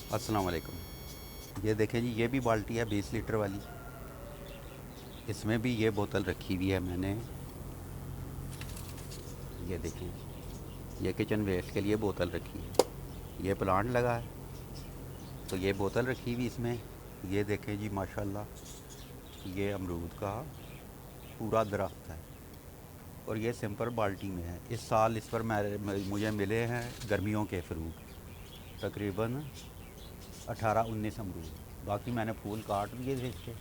अस्सलाम वालेकुम। ये देखें जी, ये भी बाल्टी है 20 लीटर वाली। इसमें भी ये बोतल रखी हुई है मैंने। ये देखें, ये किचन वेस्ट के लिए बोतल रखी है। ये प्लांट लगा है तो ये बोतल रखी हुई इसमें। ये देखें जी, माशाल्लाह, ये अमरूद का पूरा दरख्त है और ये सिंपल बाल्टी में है। इस साल इस पर मुझे मिले हैं गर्मियों के फ्रूट, तकरीबन 18-19 अमरूद। बाकी मैंने फूल काट दिए थे इसके,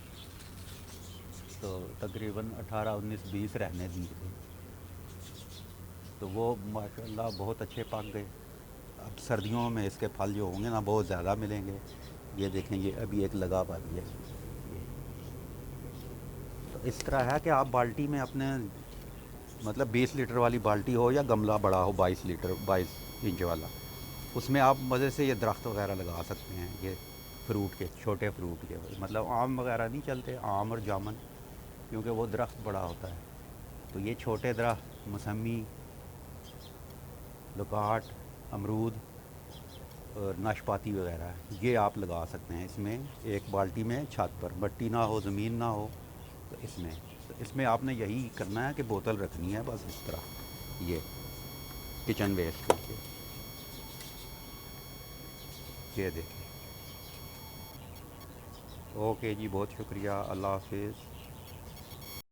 तो तकरीबन 18-19-20 रहने दिए थे। तो वो माशाल्लाह बहुत अच्छे पक गए। अब सर्दियों में इसके फल जो होंगे ना बहुत ज़्यादा मिलेंगे। ये देखें, ये अभी एक लगा हुआ भी है ये। तो इस तरह है कि आप बाल्टी में अपने, मतलब 20 लीटर वाली बाल्टी हो या गमला बड़ा हो 22 इंच वाला, उसमें आप मज़े से ये दरख्त वगैरह लगा सकते हैं। ये फ्रूट के, छोटे फ्रूट के, मतलब आम वगैरह नहीं चलते, आम और जामुन, क्योंकि वो दरख्त बड़ा होता है। तो ये छोटे दरख्त मौसमी, लुकाट, अमरूद और नाशपाती वगैरह ये आप लगा सकते हैं इसमें, एक बाल्टी में, छत पर मट्टी ना हो, ज़मीन ना हो। तो इसमें आपने यही करना है कि बोतल रखनी है बस इस तरह, ये किचन वेस्ट करके। ये देखें। ओके जी, बहुत शुक्रिया, अल्लाह हाफिज़।